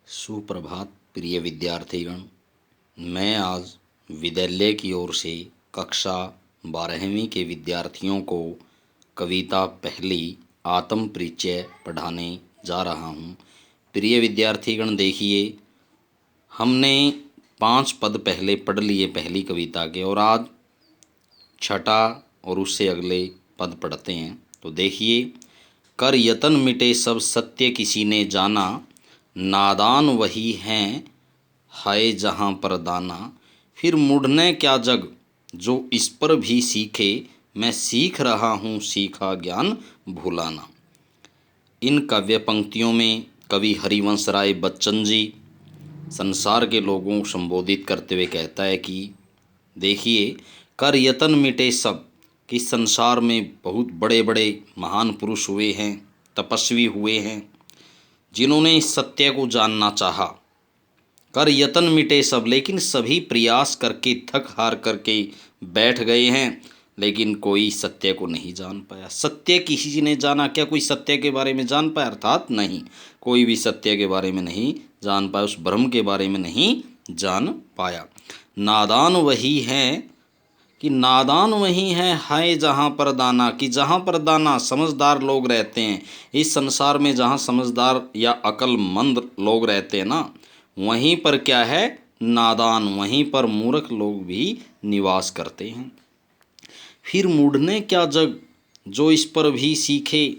सुप्रभात प्रिय विद्यार्थीगण। मैं आज विद्यालय की ओर से कक्षा 12वीं के विद्यार्थियों को कविता पहली आत्म परिचय पढ़ाने जा रहा हूँ। प्रिय विद्यार्थीगण, देखिए, हमने 5 पद पहले पढ़ लिए पहली कविता के, और आज छठा और उससे अगले पद पढ़ते हैं। तो देखिए, कर यतन मिटे सब सत्य किसी ने जाना, नादान वही हैं है जहाँ पर दाना। फिर मुढ़ने क्या जग जो इस पर भी सीखे, मैं सीख रहा हूँ सीखा ज्ञान भुलाना। इन काव्य पंक्तियों में कवि हरिवंश राय बच्चन जी संसार के लोगों को संबोधित करते हुए कहता है कि देखिए, कर यतन मिटे सब, कि संसार में बहुत बड़े बड़े महान पुरुष हुए हैं, तपस्वी हुए हैं, जिन्होंने इस सत्य को जानना चाहा। कर यतन मिटे सब, लेकिन सभी प्रयास करके थक हार करके बैठ गए हैं, लेकिन कोई सत्य को नहीं जान पाया। सत्य किसी ने जाना, क्या कोई सत्य के बारे में जान पाया? अर्थात नहीं, कोई भी सत्य के बारे में नहीं जान पाया, उस ब्रह्म के बारे में नहीं जान पाया। नादान वही है, कि नादान वही है जहाँ पर दाना, कि जहाँ पर दाना समझदार लोग रहते हैं, इस संसार में जहाँ समझदार या अक्लमंद लोग रहते हैं ना, वहीं पर क्या है? नादान, वहीं पर मूर्ख लोग भी निवास करते हैं। फिर मुढ़ने क्या जग जो इस पर भी सीखे,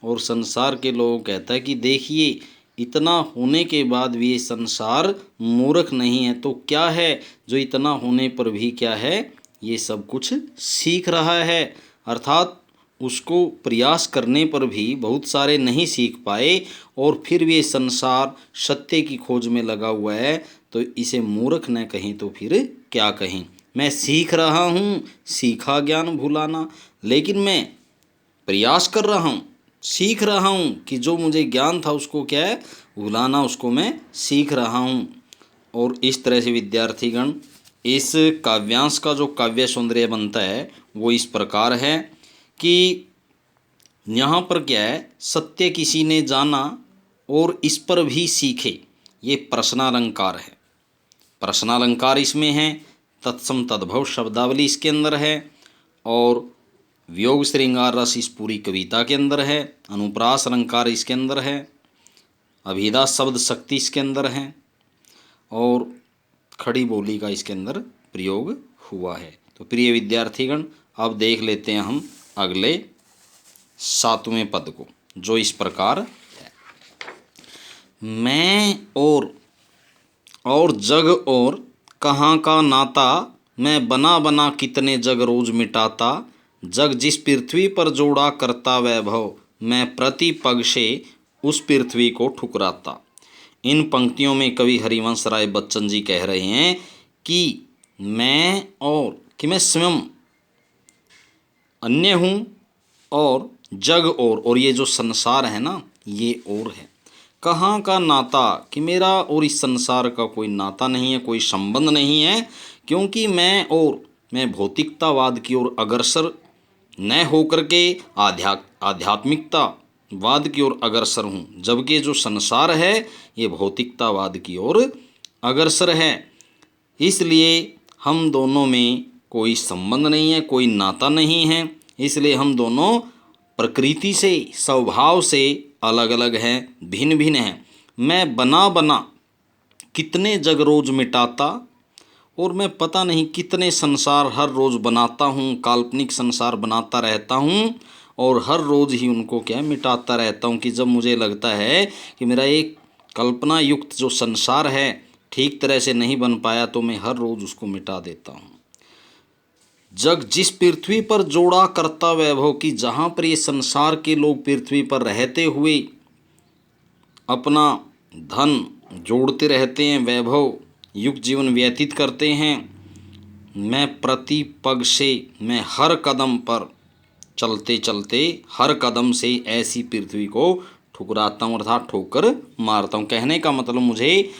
और संसार के लोग कहता है कि देखिए, इतना होने के बाद भी ये संसार मूर्ख नहीं है, तो क्या है जो इतना होने पर भी क्या है? ये सब कुछ सीख रहा है। अर्थात उसको प्रयास करने पर भी बहुत सारे नहीं सीख पाए, और फिर भी ये संसार सत्य की खोज में लगा हुआ है, तो इसे मूर्ख न कहें तो फिर क्या कहें। मैं सीख रहा हूँ सीखा ज्ञान भुलाना, लेकिन मैं प्रयास कर रहा हूँ, सीख रहा हूँ कि जो मुझे ज्ञान था उसको क्या है? भुलाना, उसको मैं सीख रहा हूँ। और इस तरह से विद्यार्थीगण, इस काव्यांश का जो काव्य सौंदर्य बनता है वो इस प्रकार है कि यहाँ पर क्या है? सत्य किसी ने जाना और इस पर भी सीखे, ये प्रश्नालंकार है। प्रश्नालंकार इसमें है, तत्सम तद्भव शब्दावली इसके अंदर है, और वियोग श्रृंगार रस इस पूरी कविता के अंदर है, अनुप्रास अलंकार इसके अंदर है, अभिधा शब्द शक्ति इसके अंदर है, और खड़ी बोली का इसके अंदर प्रयोग हुआ है। तो प्रिय विद्यार्थीगण, अब देख लेते हैं हम अगले 7वें पद को, जो इस प्रकार है। मैं और जग और कहाँ का नाता, मैं बना बना कितने जग रोज मिटाता। जग जिस पृथ्वी पर जोड़ा करता वैभव, मैं प्रति पग से उस पृथ्वी को ठुकराता। इन पंक्तियों में कवि हरिवंश राय बच्चन जी कह रहे हैं कि मैं स्वयं अन्य हूँ, और जग और ये जो संसार है ना, ये और है। कहाँ का नाता, कि मेरा और इस संसार का कोई नाता नहीं है, कोई संबंध नहीं है, क्योंकि मैं भौतिकतावाद की ओर अग्रसर न होकर के आध्यात्मिकतावाद की ओर अग्रसर हूँ, जबकि जो संसार है ये भौतिकतावाद की ओर अग्रसर है। इसलिए हम दोनों में कोई संबंध नहीं है, कोई नाता नहीं है, इसलिए हम दोनों प्रकृति से, स्वभाव से अलग अलग हैं, भिन्न भिन्न हैं। मैं बना बना कितने जग रोज मिटाता, और मैं पता नहीं कितने संसार हर रोज़ बनाता हूँ, काल्पनिक संसार बनाता रहता हूँ, और हर रोज़ ही उनको क्या मिटाता रहता हूँ, कि जब मुझे लगता है कि मेरा एक कल्पना युक्त जो संसार है ठीक तरह से नहीं बन पाया, तो मैं हर रोज़ उसको मिटा देता हूँ। जग जिस पृथ्वी पर जोड़ा करता वैभव, की जहाँ पर ये संसार के लोग पृथ्वी पर रहते हुए अपना धन जोड़ते रहते हैं, वैभव युक्त जीवन व्यतीत करते हैं, मैं प्रति पग से, मैं हर कदम पर चलते चलते हर कदम से ऐसी पृथ्वी को ठुकराता हूँ, अर्थात ठोकर मारता हूँ। कहने का मतलब, मुझे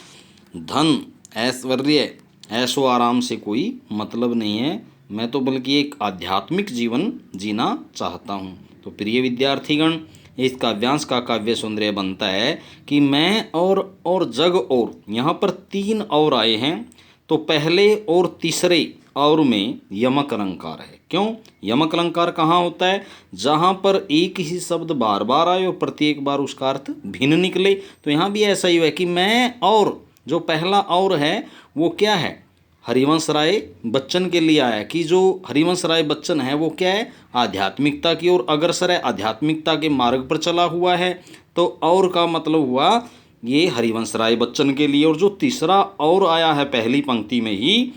धन ऐश्वर्य ऐशो आराम से कोई मतलब नहीं है, मैं तो बल्कि एक आध्यात्मिक जीवन जीना चाहता हूँ। तो प्रिय विद्यार्थीगण, इस काव्यांश का काव्य सौंदर्य बनता है कि मैं और जग और, यहाँ पर तीन और आए हैं, तो पहले और तीसरे और में यमक अलंकार है। क्यों? यमक अलंकार कहाँ होता है? जहाँ पर एक ही शब्द बार बार आए और प्रत्येक बार उसका अर्थ भिन्न निकले। तो यहाँ भी ऐसा ही है कि मैं और, जो पहला और है वो क्या है? हरिवंश राय बच्चन के लिए आया कि जो हरिवंश राय बच्चन है वो क्या है? आध्यात्मिकता की ओर अग्रसर है, आध्यात्मिकता के मार्ग पर चला हुआ है। तो और का मतलब हुआ ये हरिवंश राय बच्चन के लिए। और जो तीसरा और आया है पहली पंक्ति में ही,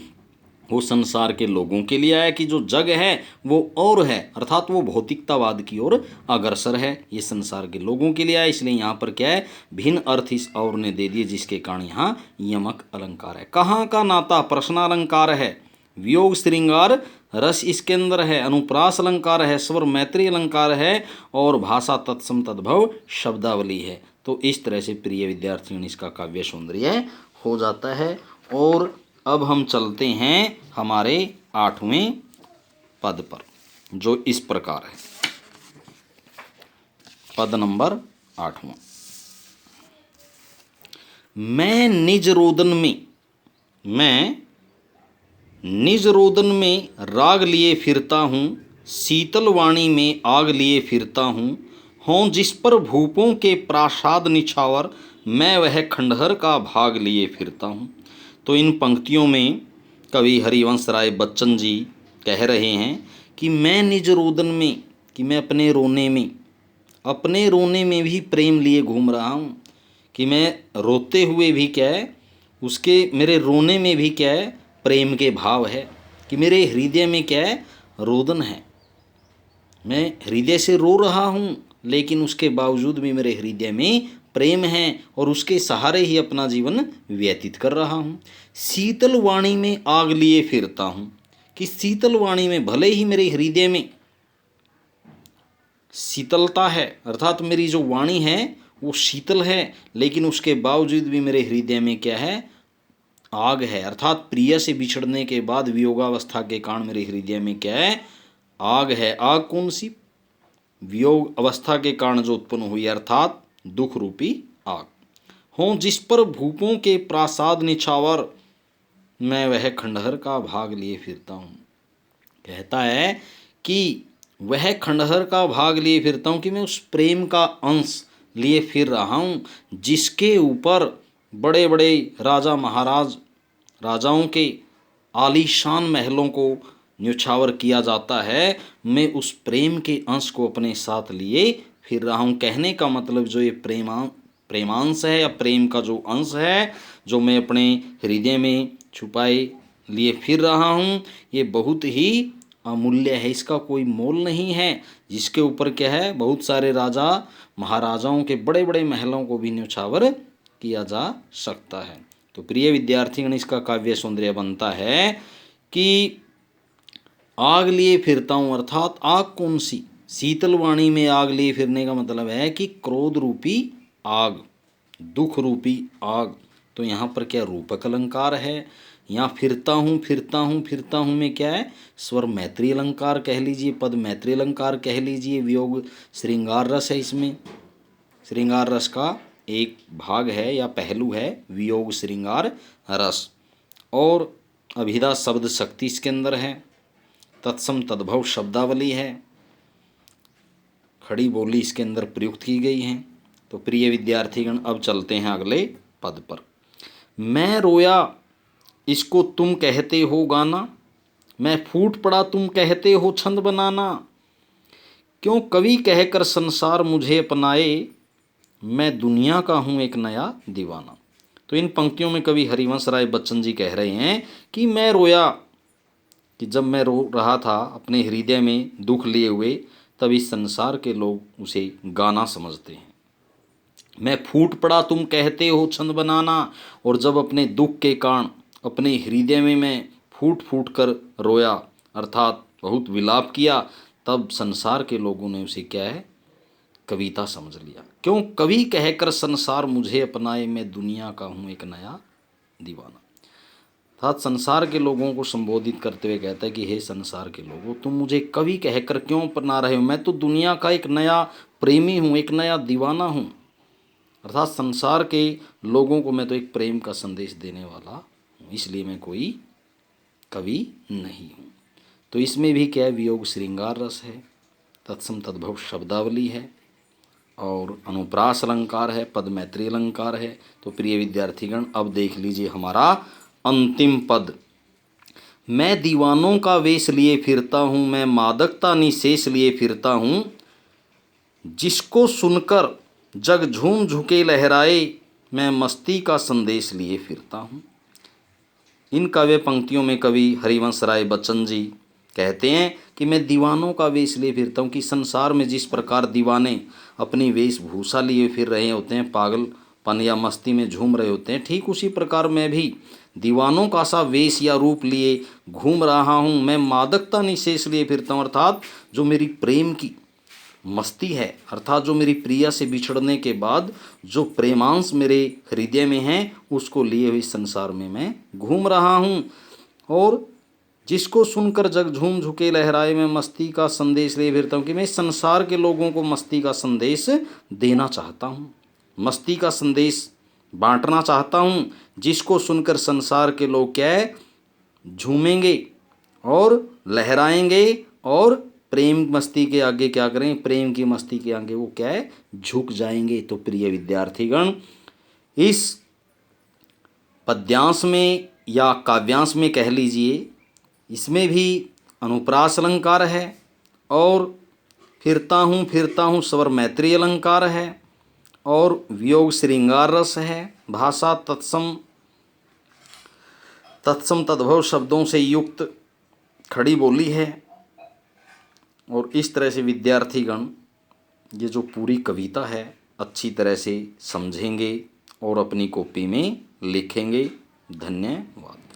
वो संसार के लोगों के लिए आया कि जो जग है वो और है, अर्थात वो भौतिकतावाद की ओर अग्रसर है। ये संसार के लोगों के लिए आया, इसलिए यहाँ पर क्या है? भिन्न अर्थ इस और ने दे दिए, जिसके कारण यहाँ यमक अलंकार है। कहाँ का नाता? प्रश्नालंकार है, वियोग श्रृंगार रस इसके अंदर है, अनुप्रास अलंकार है, स्वर मैत्री अलंकार है, और भाषा तत्सम तद्भव शब्दावली है। तो इस तरह से प्रिय विद्यार्थियों इसका काव्य सौंदर्य हो जाता है। और अब हम चलते हैं हमारे 8वें पद पर, जो इस प्रकार है। पद नंबर 8वां। मैं निज रोदन में राग लिए फिरता हूँ, शीतल वाणी में आग लिए फिरता हूँ, हों जिस पर भूपों के प्रासाद निछावर, मैं वह खंडहर का भाग लिए फिरता हूँ। तो इन पंक्तियों में कवि हरिवंश राय बच्चन जी कह रहे हैं कि मैं निज रोदन में, कि मैं अपने रोने में भी प्रेम लिए घूम रहा हूँ, कि मैं रोते हुए भी क्या है, उसके मेरे रोने में भी क्या है? प्रेम के भाव है, कि मेरे हृदय में क्या है? रोदन है। मैं हृदय से रो रहा हूँ, लेकिन उसके बावजूद भी मेरे हृदय में प्रेम है और उसके सहारे ही अपना जीवन व्यतीत कर रहा हूँ। शीतल वाणी में आग लिए फिरता हूँ, कि शीतल वाणी में, भले ही मेरे हृदय में शीतलता है, अर्थात मेरी जो वाणी है वो शीतल है, लेकिन उसके बावजूद भी मेरे हृदय में क्या है? आग है। अर्थात प्रिय से बिछड़ने के बाद वियोगावस्था के कारण मेरे हृदय में क्या है? आग है। आग कौन सी? वियोग अवस्था के कारण जो उत्पन्न हुई, अर्थात दुख रूपी आग। हों जिस पर भूपों के प्रासाद निछावर, मैं वह खंडहर का भाग लिए फिरता हूँ। कहता है कि वह खंडहर का भाग लिए फिरता हूँ, कि मैं उस प्रेम का अंश लिए फिर रहा हूँ जिसके ऊपर बड़े बड़े राजा महाराज, राजाओं के आलीशान महलों को न्यौछावर किया जाता है। मैं उस प्रेम के अंश को अपने साथ लिए फिर रहा हूँ। कहने का मतलब जो ये प्रेमांश है, या प्रेम का जो अंश है जो मैं अपने हृदय में छुपाए लिए फिर रहा हूँ, ये बहुत ही अमूल्य है, इसका कोई मोल नहीं है। जिसके ऊपर क्या है? बहुत सारे राजा महाराजाओं के बड़े बड़े महलों को भी न्यौछावर किया जा सकता है। तो प्रिय विद्यार्थीगण, इसका काव्य सौंदर्य बनता है कि आग लिए फिरता हूँ, अर्थात आग कौन सी? शीतल वाणी में आग लिए फिरने का मतलब है कि क्रोध रूपी आग, दुख रूपी आग। तो यहाँ पर क्या रूपक अलंकार है? यहाँ फिरता हूँ में क्या है? स्वर मैत्री अलंकार कह लीजिए, पद मैत्री अलंकार कह लीजिए, वियोग श्रृंगार रस है। इसमें श्रृंगार रस का एक भाग है या पहलू है वियोग श्रृंगार रस, और अभिधा शब्द शक्ति इसके अंदर है, तत्सम तद्भव शब्दावली है, खड़ी बोली इसके अंदर प्रयुक्त की गई है। तो प्रिय विद्यार्थीगण, अब चलते हैं अगले पद पर। मैं रोया इसको तुम कहते हो गाना, मैं फूट पड़ा तुम कहते हो छंद बनाना, क्यों कवि कहकर संसार मुझे अपनाए, मैं दुनिया का हूँ एक नया दीवाना। तो इन पंक्तियों में कवि हरिवंश राय बच्चन जी कह रहे हैं कि मैं रोया, कि जब मैं रो रहा था अपने हृदय में दुख लिए हुए, तब इस संसार के लोग उसे गाना समझते हैं। मैं फूट पड़ा तुम कहते हो छंद बनाना, और जब अपने दुख के कारण अपने हृदय में मैं फूट फूट कर रोया, अर्थात बहुत विलाप किया, तब संसार के लोगों ने उसे क्या है? कविता समझ लिया। क्यों कवि कहकर संसार मुझे अपनाए, मैं दुनिया का हूँ एक नया दीवाना। अर्थात संसार के लोगों को संबोधित करते हुए कहता है कि हे संसार के लोगों, तुम मुझे कवि कहकर क्यों अपना रहे हो? मैं तो दुनिया का एक नया प्रेमी हूँ, एक नया दीवाना हूँ। अर्थात संसार के लोगों को मैं तो एक प्रेम का संदेश देने वाला हूँ, इसलिए मैं कोई कवि नहीं हूँ। तो इसमें भी क्या है, वियोग श्रृंगार रस है, तत्सम तद्भव शब्दावली है और अनुप्रास अलंकार है, पद मैत्री अलंकार है। तो प्रिय विद्यार्थीगण, अब देख लीजिए हमारा अंतिम पद। मैं दीवानों का वेश लिए फिरता हूँ, मैं मादकता निशेष लिए फिरता हूँ, जिसको सुनकर जग झूम झुके लहराए, मैं मस्ती का संदेश लिए फिरता हूँ। इन काव्य पंक्तियों में कवि हरिवंश राय बच्चन जी कहते हैं कि मैं दीवानों का वेश लिए फिरता हूँ, कि संसार में जिस प्रकार दीवाने अपनी वेशभूषा लिए फिर रहे होते हैं, पागलपन या मस्ती में झूम रहे होते हैं, ठीक उसी प्रकार मैं भी दीवानों का सा वेश या रूप लिए घूम रहा हूँ। मैं मादकता निशेष लिए फिरता हूँ, अर्थात जो मेरी प्रेम की मस्ती है, अर्थात जो मेरी प्रिया से बिछड़ने के बाद जो प्रेमांश मेरे हृदय में है, उसको लिए हुए संसार में मैं घूम रहा हूँ। और जिसको सुनकर जग झूम झुके लहराए, मैं मस्ती का संदेश लिए फिरता हूँ, कि मैं संसार के लोगों को मस्ती का संदेश देना चाहता हूँ, मस्ती का संदेश बांटना चाहता हूँ, जिसको सुनकर संसार के लोग क्या है, झूमेंगे और लहराएंगे और प्रेम मस्ती के आगे क्या करें, प्रेम की मस्ती के आगे वो क्या है, झुक जाएंगे। तो प्रिय विद्यार्थीगण, इस पद्यांश में या काव्यांश में कह लीजिए, इसमें भी अनुप्रास अलंकार है और फिरता हूँ स्वर मैत्री अलंकार है और वियोग श्रृंगार रस है। भाषा तत्सम तद्भव शब्दों से युक्त खड़ी बोली है। और इस तरह से विद्यार्थीगण ये जो पूरी कविता है अच्छी तरह से समझेंगे और अपनी कॉपी में लिखेंगे। धन्यवाद।